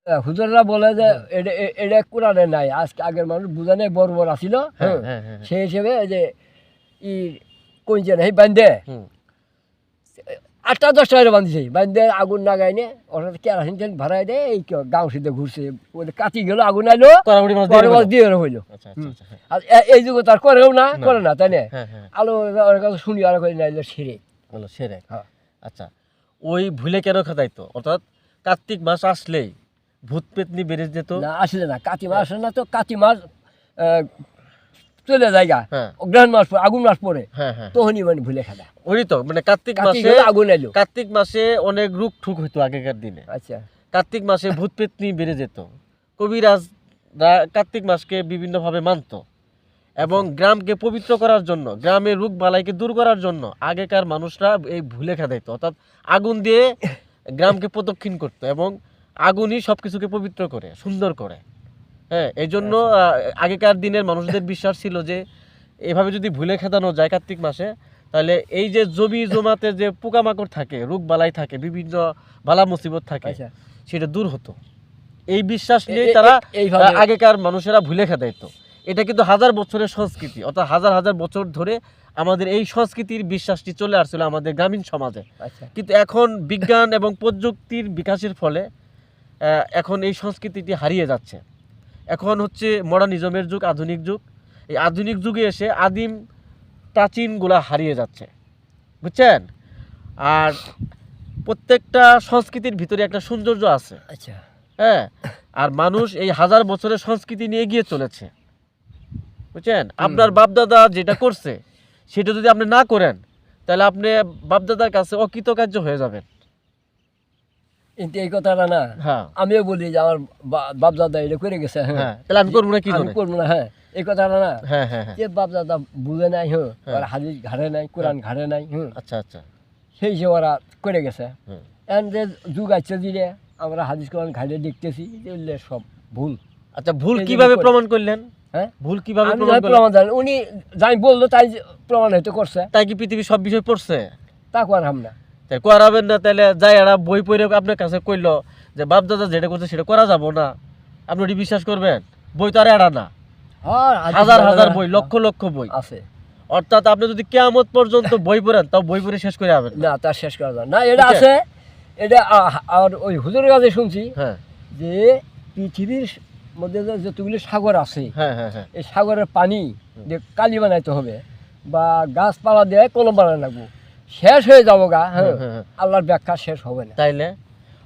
হুজুররা বলে যে এটা কোরআনে নাই, আজকে আগের মানুষ বুঝানে বড় বড় আসিল, সেই হিসেবে যে ই কইছে না বান্ধে 8টা 10টা বান্ধিছে, বান্ধে আগুন লাগাইনে ওরা কেরাসিন তেল ভাড়াই দেয়, এই গাঁও সিদ্ধে ঘুরছে, ওই কাটি গেল, আগুন আইলো, মাছ দিয়ে হইলো। আর এই যুগে তার করেও না, করে না, তাই না? আলো ওর কাছে শুনি আর করে নাইলো সেরে সেরে। আচ্ছা, ওই ভুলে কেন খাতাইতো? অর্থাৎ কার্তিক মাস আসলেই ভূত পেতনি বেড়ে যেত না, আসলে না, কাতি মাস আসে না তো, কাতি মাস চলে জায়গা, অগ্রহণ মাস পরে, আগুন মাস পরে, তখনই মানে ভুলে খেলা। ওই তো মানে কার্তিক মাসে আগুন এলো, কার্তিক মাসে অনেক রোগ ঠুক হইতো আগেকার দিনে। আচ্ছা, কার্তিক মাসে ভূত পেতনি বেড়ে যেত, কবিরাজ কার্তিক মাসকে বিভিন্নভাবে মানত এবং গ্রামকে পবিত্র করার জন্য, গ্রামের রোগ বালাইকে দূর করার জন্য আগেকার মানুষরা এই ভুলে খাদাইতো, অর্থাৎ আগুন দিয়ে গ্রামকে প্রদক্ষিণ করতো এবং আগুনই সব কিছুকে পবিত্র করে, সুন্দর করে। হ্যাঁ, এই জন্য আগেকার দিনের মানুষদের বিশ্বাস ছিল যে এভাবে যদি ভুলে খেদানো যায় কার্তিক মাসে, তাহলে এই যে জমি জমাতে যে পোকামাকড় থাকে, রোগ বালাই থাকে, বিভিন্ন বালা মুসিবত থাকে, সেটা দূর হতো। এই বিশ্বাস নিয়ে তারা আগেকার মানুষেরা ভুলে খেদাইতো। এটা কিন্তু হাজার বছরের সংস্কৃতি, অর্থাৎ হাজার হাজার বছর ধরে আমাদের এই সংস্কৃতির বিশ্বাসটি চলে আসছিল আমাদের গ্রামীণ সমাজে। কিন্তু এখন বিজ্ঞান এবং প্রযুক্তির বিকাশের ফলে এখন এই সংস্কৃতিটি হারিয়ে যাচ্ছে। এখন হচ্ছে মডার্নিজমের যুগ, আধুনিক যুগ। এই আধুনিক যুগে এসে আদিম প্রাচীনগুলা হারিয়ে যাচ্ছে, বুঝছেন? আর প্রত্যেকটা সংস্কৃতির ভিতরে একটা সৌন্দর্য আছে। আচ্ছা, হ্যাঁ, আর মানুষ এই হাজার বছরের সংস্কৃতি নিয়ে এগিয়ে চলেছে, বুঝছেন? আপনার বাপদাদা যেটা করছে সেটা যদি আপনি না করেন, তাহলে আপনি বাপদাদার কাছে অকৃতকার্য হয়ে যাবেন। কিন্তু এই কথাটা না, আমিও বলি যে আমার বাপ দাদা এটা করে গেছে, তাহলে আমি করবো না, কি করবো না? হ্যাঁ, এই কথাটা না, যে বাপ দাদা বুঝে নাই, ওরা হাদিস ঘাড়ে নাই, কোরআন ঘাড়ে নাই, আচ্ছা আচ্ছা, সেই হিসেবে ওরা করে গেছে। এখন যে যুগ আসছে দিলে আমরা হাদিস কোরআন ঘাড়ে দেখতেছি, এগুলো সব ভুল। আচ্ছা, ভুল কিভাবে প্রমাণ করলেন? হ্যাঁ, ভুল কিভাবে প্রমাণ জানেন? উনি যাই বললো তাই প্রমাণ হয়তো করছে। তাই কি পৃথিবীর সব বিষয় পড়ছে? তা করাম না, তাই করাবেন না? তাহলে যাই এরা বই পড়ে আপনার কাছে কইলো যে বাপ দাদা যেটা করছে সেটা করা যাবো না, আপনি ওটি বিশ্বাস করবেন? বই তো আর এড়া না, হাজার হাজার বই, লক্ষ লক্ষ বই আছে। অর্থাৎ আপনি যদি কিয়ামত পর্যন্ত বই পড়েন, তাও বই পড়ে শেষ করে যাবেন না, তা শেষ করা যায় না। এটা আছে, এটা আর ওই হুজুরের কাছে শুনছি যে পৃথিবীর মধ্যে যতগুলি সাগর আছে, এই সাগরের পানি দিয়ে কালি বানাইতে হবে বা গাছপালা দিয়ে কলম বানানো লাগবো, শেষ হয়ে যাবো গা। আল্লাহর ব্যাখ্যা শেষ হবে না, তাইলে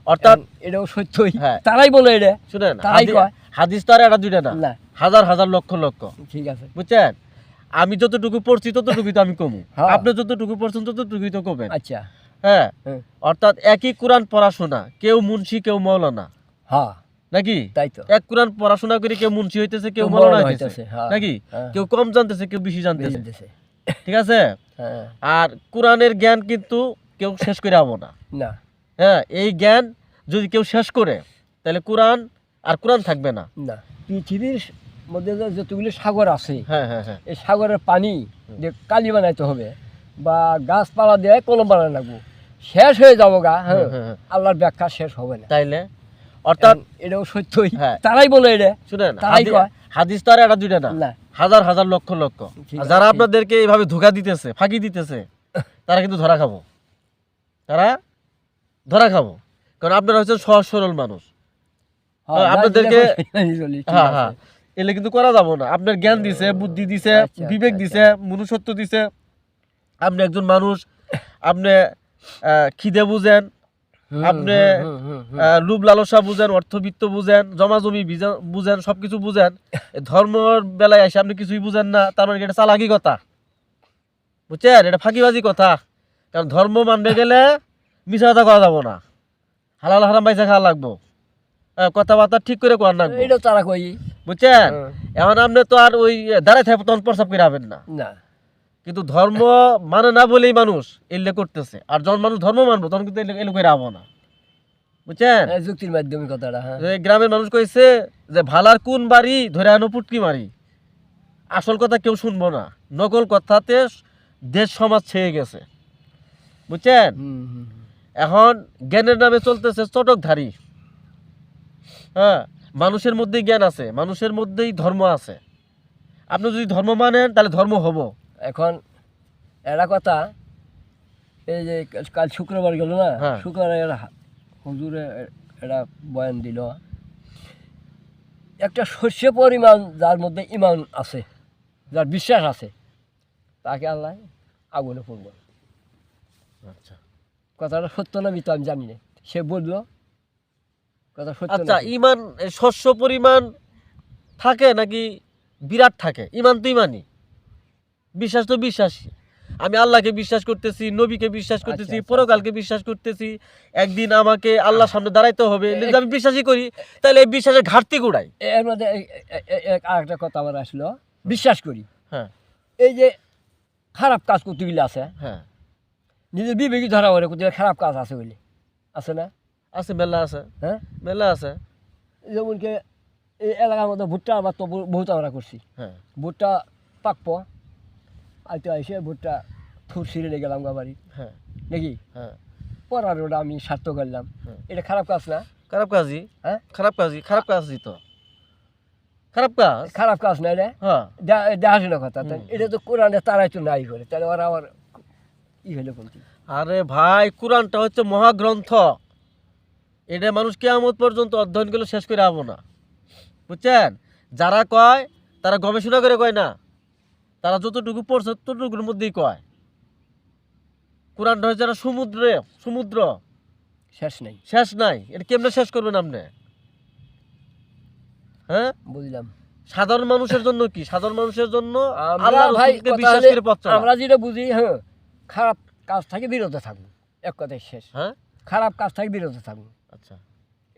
অর্থাৎ এটাও সত্যই, তারাই বলে। এটা শুনেন, তারাই কয়, হাদিস তো আর এটা দুইটা না, হাজার হাজার লক্ষ লক্ষ। ঠিক আছে, বুঝছেন? আমি যতটুকু পড়ছি ততটুকুই তো আমি কমু, আপনি যতটুকু পড়ছেন ততটুকুই তো কমেন। আচ্ছা, হ্যাঁ, অর্থাৎ একই কোরআন পড়াশোনা, কেউ মুন্সি কেউ মৌলানা, নাকি? তাই তো, এক কোরআন পড়াশোনা করে কেউ মুন্সি হইতেছে, কেউ মৌলানা হইতেছে, নাকি? কেউ কম জানতেছে, কেউ বেশি জানতেছে, ঠিক আছে? আর কোরআনের জ্ঞান কিন্তু কেউ শেষ করে আবো না। হ্যাঁ, এই জ্ঞান যদি কেউ শেষ করে, তাহলে কোরআন আর কোরআন থাকবে না। পৃথিবীর মধ্যে যতগুলি সাগর আছে, এই সাগরের পানি দিয়ে কালি বানাইতে হবে বা গাছপালা দিয়ে কলম বানানো লাগবো, শেষ হয়ে যাবো গা। আল্লাহর ব্যাখ্যা শেষ হবে না, তাইলে অর্থাৎ এটাও সত্যই, তারাই বলে। এটা শুনেন, হাদিস তো আর এটা দুইটা না, হাজার হাজার লক্ষ লক্ষ। যারা আপনাদেরকে এইভাবে ধোঁকা দিতেছে, ফাঁকি দিতেছে, তারা কিন্তু ধরা খাবো, তারা ধরা খাবো। কারণ আপনারা হচ্ছেন সহজ সরল মানুষ, আপনাদেরকে এলে কিন্তু করা যাবো না। আপনার জ্ঞান দিছে, বুদ্ধি দিছে, বিবেক দিছে, মনুষ্যত্ব দিছে। আপনি একজন মানুষ, আপনি খিদে বুঝেন, আপনি লোভ লালসা বুঝেন, অর্থবিত্ত বুঝেন, জমাজমি বুঝেন, সবকিছু বুঝেন। ধর্মের বেলায় এসে আপনি কিছুই বুঝেন না, তার মানে এটা চালাকি কথা, বুঝছেন? এটা ফাঁকিবাজি কথা। কারণ ধর্ম মানতে গেলে মিছা কথা করা যাবো না, হালাল হারাম পয়সা খাওয়া লাগবো, কথাবার্তা ঠিক করে করার লাগবে, এটা তারা কই, বুঝছেন? এখন আপনি তো আর ওই দাঁড়ায় থাকবে তখন প্রস্তাব করে হবেন না। কিন্তু ধর্ম মানে না বলেই মানুষ এলে করতেছে, আর যখন মানুষ ধর্ম মানবো তখন কিন্তু এলে করে হবো না, বুঝছেন? যুক্তির মাধ্যমে কথাটা। গ্রামের মানুষ কইছে যে ভালার কোন বাড়ি ধরে আনো পুটকি মারি। আসল কথা কেউ শুনবো না, নকল কথাতে দেশ সমাজ ছেয়ে গেছে, বুঝছেন? এখন জ্ঞানের নামে চলতেছে চটকধারী, হ্যাঁ, মানুষের মধ্যেই জ্ঞান আছে, মানুষের মধ্যেই ধর্ম আছে। আপনি যদি ধর্ম মানেন তাহলে ধর্ম হবো। এখন এরা কথা, এই যে কাল শুক্রবার গেল না, হ্যাঁ। শুক্রবার এরা হুজুরে এরা বয়ান দিল, একটা শস্য পরিমাণ যার মধ্যে ইমান আছে, যার বিশ্বাস আছে, তাকে আল্লাহ আগুনে পড়ব। আচ্ছা কথাটা সত্য না মিথ্যা আমি জানি না, সে বললো কথা সত্য আচ্ছা, না। ইমান শস্য পরিমাণ থাকে নাকি বিরাট থাকে? ইমান তো ইমানই, বিশ্বাস তো বিশ্বাসই। আমি আল্লাহকে বিশ্বাস করতেছি, নবীকে বিশ্বাস করতেছি, আচ্ছা, পরকালকে বিশ্বাস করতেছি, একদিন আমাকে আল্লাহর সামনে দাঁড়াইতে হবে, যদি আমি বিশ্বাসই করি তাহলে এই বিশ্বাসের ঘাটতি গুড়াই। এর মধ্যে আর একটা কথা আমার আসলো, বিশ্বাস করি হ্যাঁ এই যে খারাপ কাজ করতে গেলে আছে, হ্যাঁ, নিজের বিবেকই ধরা পড়ে করতে গেলে খারাপ কাজ আছে বলে, আছে না? আছে, মেলা আছে, হ্যাঁ, মেলা আছে। যেমনকি এই এলাকার মধ্যে ভুট্টা আবার তো বহুত আমরা করছি, হ্যাঁ ভুট্টা পাকবো, আইতে আইসে ভুট্টা থুর ছিঁড়ে গেলাম গা বাড়ি, হ্যাঁ নাকি হ্যাঁ পড়ার ওটা আমি স্বার্থ করলাম, হ্যাঁ। এটা খারাপ কাজ না? খারাপ কাজই, হ্যাঁ, খারাপ কাজই, খারাপ কাজই তো খারাপ কাজ। খারাপ কাজ না এটা, হ্যাঁ, দেখাশোনা কথা। তাই এটা তো কোরআনে তারাই তো নাই করে, তাহলে ওরা আবার ই হইলে কোনটি? আরে ভাই, কোরআনটা হচ্ছে মহাগ্রন্থ, এটা মানুষ কিয়ামত পর্যন্ত অধ্যয়ন করলে শেষ করে পাবো না, বুঝছেন? যারা কয় তারা গবেষণা করে কয় না, তারা যতটুকু পড়ছে ততটুকুর মধ্যেই কয়। কোরআনটা হচ্ছে একটা সমুদ্র, শেষ নেই। শেষ নাই। এটা কেমনে শেষ করবেন আপনি? হ্যাঁ, বুঝলাম। সাধারণ মানুষের জন্য কি? সাধারণ মানুষের জন্য আমরা আল্লাহর ভাই রাসূলকে কথা বিশ্বাস হলে করে পথ চলা। আমরা যেটা বুঝি, হ্যাঁ, খারাপ কাজ থেকে বিরত থাকবো, এক কথায় শেষ। হ্যাঁ, খারাপ কাজ থেকে বিরত থাকবো। আচ্ছা,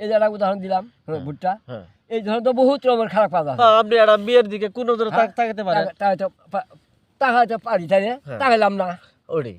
এই যে একটা উদাহরণ দিলাম, হ্যাঁ, হ্যাঁ। ভুট্টা, হ্যাঁ এই ধরনের তো বহুত রকমের খারাপ কাজ আছে। হ্যাঁ, আপনি একটা মেয়ের দিকে কোন নজরে হ্যাঁ, তাকাতে পারেন? তাকাইতে পারি, তাই না? হ্যাঁ। তাকাইলাম না, ওরে